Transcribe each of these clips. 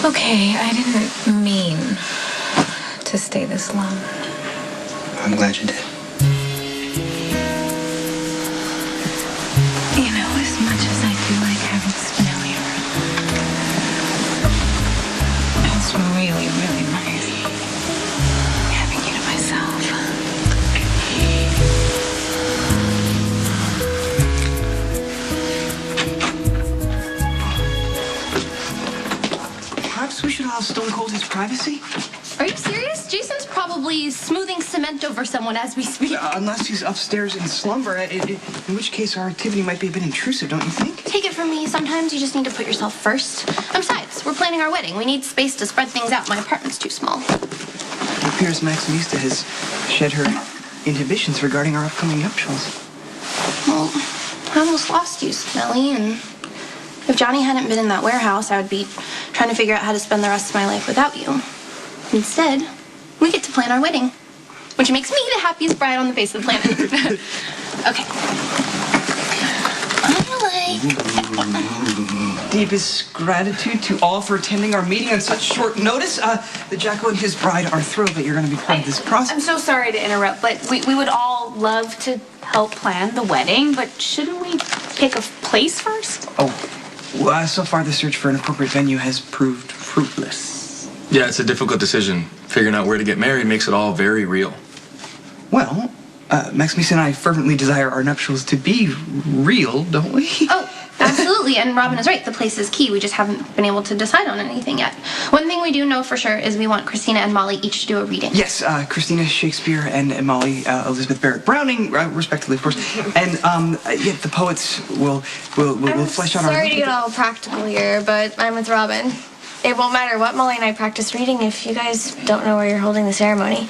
Okay, I didn't mean to stay this long. I'm glad you did. You know, as much as I do like having Spinelli around, it's really, really nice having you to myself. Perhaps we should allow Stone Cold his privacy? Are you serious? Jason's probably smoothing cement over someone as we speak. Unless he's upstairs in slumber, in which case our activity might be a bit intrusive, don't you think? Take it from me, sometimes you just need to put yourself first. And besides, we're planning our wedding. We need space to spread things out. My apartment's too small. It appears Maximista has shed her inhibitions regarding our upcoming nuptials. Well, I almost lost you, Spinelli, and if Johnny hadn't been in that warehouse, I would be trying to figure out how to spend the rest of my life without you. Instead, we get to plan our wedding, which makes me the happiest bride on the face of the planet. Okay. Deepest gratitude to all for attending our meeting on such short notice. The Jacko and his bride are thrilled that you're going to be part of this process. I'm so sorry to interrupt, but we would all love to help plan the wedding, but shouldn't we pick a place first? Oh, well, so far the search for an appropriate venue has proved fruitless. Yeah, it's a difficult decision. Figuring out where to get married makes it all very real. Well, Maximus and I fervently desire our nuptials to be real, don't we? Oh, absolutely. And Robin is right. The place is key. We just haven't been able to decide on anything yet. One thing we do know for sure is we want Christina and Molly each to do a reading. Yes, Christina Shakespeare and Molly Elizabeth Barrett Browning, respectively, of course. And yet the poets will flesh out our... Sorry to get all practical here, but I'm with Robin. It won't matter what Molly and I practice reading if you guys don't know where you're holding the ceremony.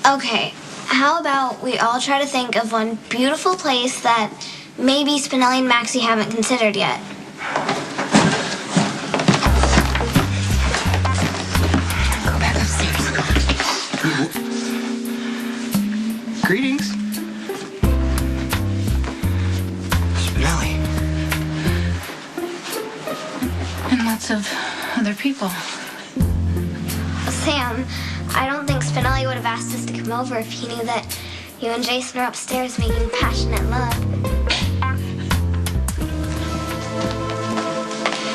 Okay, how about we all try to think of one beautiful place that maybe Spinelli and Maxie haven't considered yet. Go back upstairs. Greetings. Spinelli. And lots of other people. Sam, I don't think Spinelli would have asked us to come over if he knew that you and Jason are upstairs making passionate love.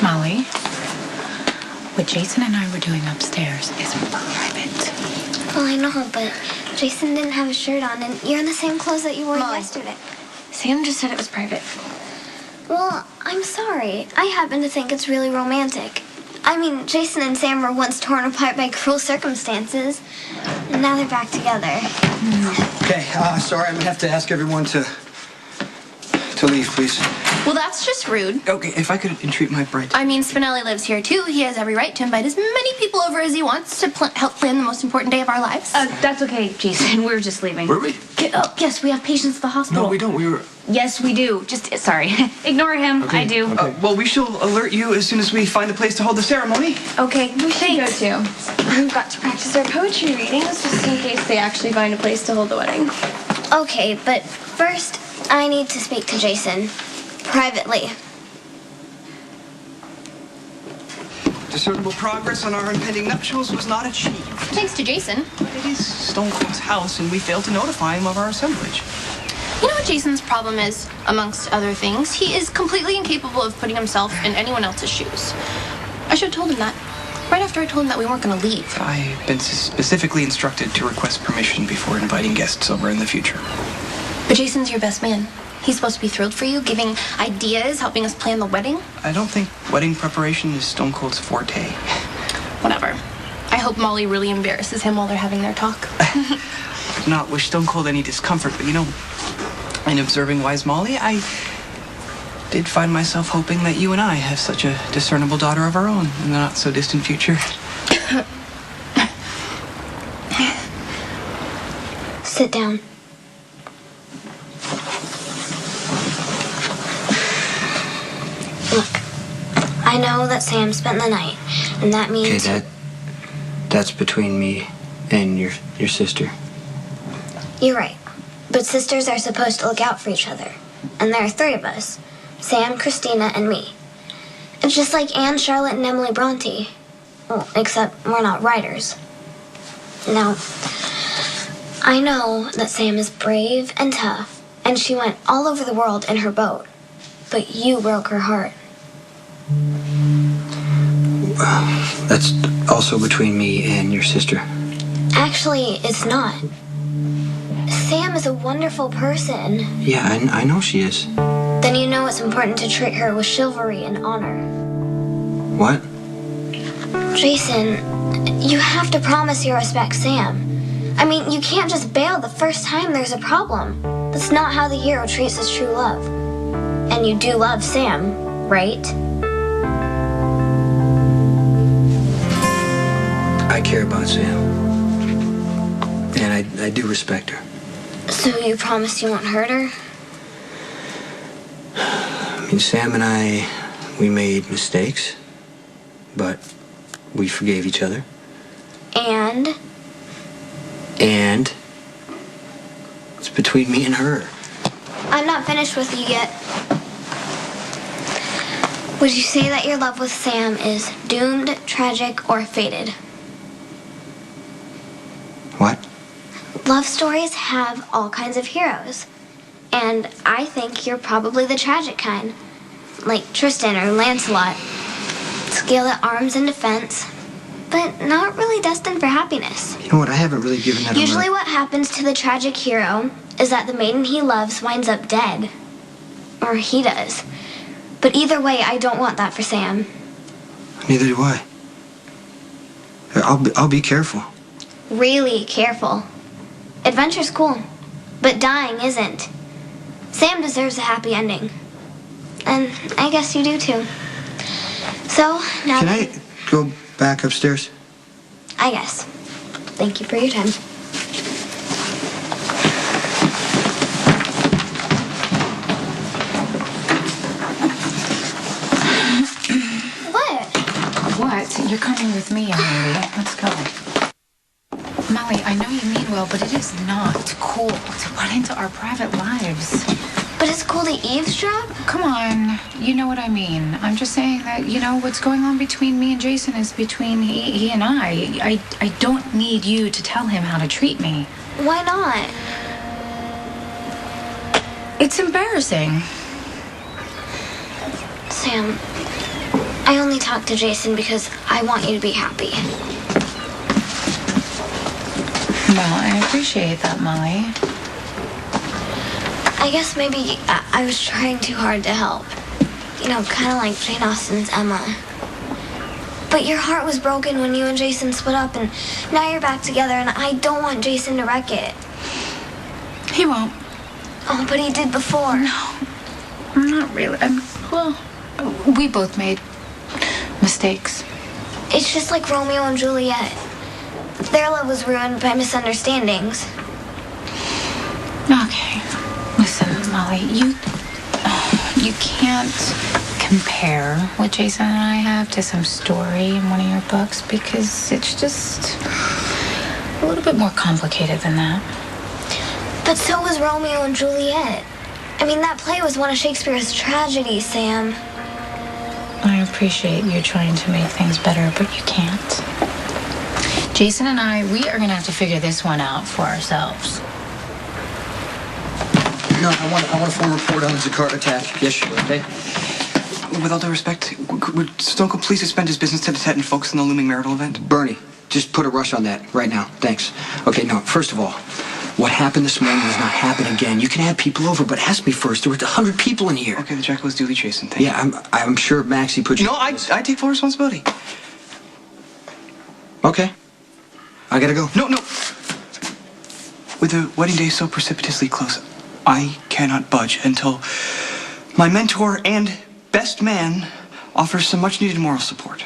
Molly, what Jason and I were doing upstairs is private. Well, I know, but Jason didn't have a shirt on, and you're in the same clothes that you wore yesterday. Sam just said it was private. Well, I'm sorry. I happen to think it's really romantic. I mean, Jason and Sam were once torn apart by cruel circumstances, and now they're back together. Okay, sorry, I'm gonna have to ask everyone to leave, please. Well, that's just rude. Okay, if I could entreat my bride. I mean, Spinelli lives here, too. He has every right to invite as many people over as he wants to help plan the most important day of our lives. That's okay, Jason. We're just leaving. Were we? Yes, we have patients at the hospital. No, we don't. We were... Yes, we do. Just, sorry. Ignore him. Okay, I do. okay. Well, we shall alert you as soon as we find a place to hold the ceremony. Okay, we should go too. We've got to practice our poetry readings just in case they actually find a place to hold the wedding. Okay, but first, I need to speak to Jason. Privately. Discernible progress on our impending nuptials was not achieved. Thanks to Jason. But it is Stone Cold's house, and we failed to notify him of our assemblage. You know what Jason's problem is, amongst other things? He is completely incapable of putting himself in anyone else's shoes. I should have told him that. Right after I told him that we weren't going to leave. I've been specifically instructed to request permission before inviting guests over in the future. But Jason's your best man. He's supposed to be thrilled for you, giving ideas, helping us plan the wedding. I don't think wedding preparation is Stone Cold's forte. Whatever. I hope Molly really embarrasses him while they're having their talk. I do not wish Stone Cold any discomfort, but you know, in observing wise Molly, I did find myself hoping that you and I have such a discernible daughter of our own in the not-so-distant future. Sit down. Look, I know that Sam spent the night, and that means... Okay, that's between me and your sister. You're right. But sisters are supposed to look out for each other. And there are three of us. Sam, Christina, and me. It's just like Anne, Charlotte, and Emily Bronte. Well, except we're not writers. Now, I know that Sam is brave and tough, and she went all over the world in her boat. But you broke her heart. That's also between me and your sister. Actually, it's not. Sam is a wonderful person. Yeah, I know she is. Then you know it's important to treat her with chivalry and honor. What? Jason, you have to promise you'll respect Sam. I mean, you can't just bail the first time there's a problem. That's not how the hero treats his true love. And you do love Sam, right? I care about Sam. And I do respect her. So you promise you won't hurt her? I mean, Sam and I, we made mistakes, but we forgave each other. And it's between me and her. I'm not finished with you yet. Would you say that your love with Sam is doomed, tragic, or fated? What? Love stories have all kinds of heroes. And I think you're probably the tragic kind. Like Tristan or Lancelot. Skilled at arms and defense, but not really destined for happiness. You know what? I haven't really given that Usually what happens to the tragic hero is that the maiden he loves winds up dead. Or he does. But either way, I don't want that for Sam. Neither do I. I'll be careful. Really careful. Adventure's cool, but dying isn't. Sam deserves a happy ending. And I guess you do too. So, now... Can I go back upstairs? I guess. Thank you for your time. What? You're coming with me, Emily. Let's go. Molly, I know you mean well, but it is not cool to butt into our private lives. But it's cool to eavesdrop? Come on. You know what I mean. I'm just saying that, what's going on between me and Jason is between he and I. I don't need you to tell him how to treat me. Why not? It's embarrassing. Sam, I only talk to Jason because I want you to be happy. Well, I appreciate that, Molly. I guess maybe I was trying too hard to help. Kind of like Jane Austen's Emma. But your heart was broken when you and Jason split up, and now you're back together, and I don't want Jason to wreck it. He won't. Oh, but he did before. No, not really. Well, we both made mistakes. It's just like Romeo and Juliet. Their love was ruined by misunderstandings. Okay. Listen, Molly, you can't compare what Jason and I have to some story in one of your books because it's just a little bit more complicated than that. But so was Romeo and Juliet. I mean, that play was one of Shakespeare's tragedies, Sam. I appreciate you trying to make things better, but you can't. Jason and we are going to have to figure this one out for ourselves. No, I want a full report on the Jakarta attack. Yes, sure. Okay. With all due respect, would Stone Cold please suspend his business tete-a-tete and focus on the looming marital event? Bernie, just put a rush on that right now. Thanks. Okay, no, first of all, what happened this morning does not happen again. You can have people over, but ask me first. There were 100 people in here. Okay, the check was duly chastened. Thank you. Yeah, I'm sure Maxie put you... No, I take full responsibility. Okay. I gotta go. No. With the wedding day so precipitously close, I cannot budge until my mentor and best man offers some much-needed moral support.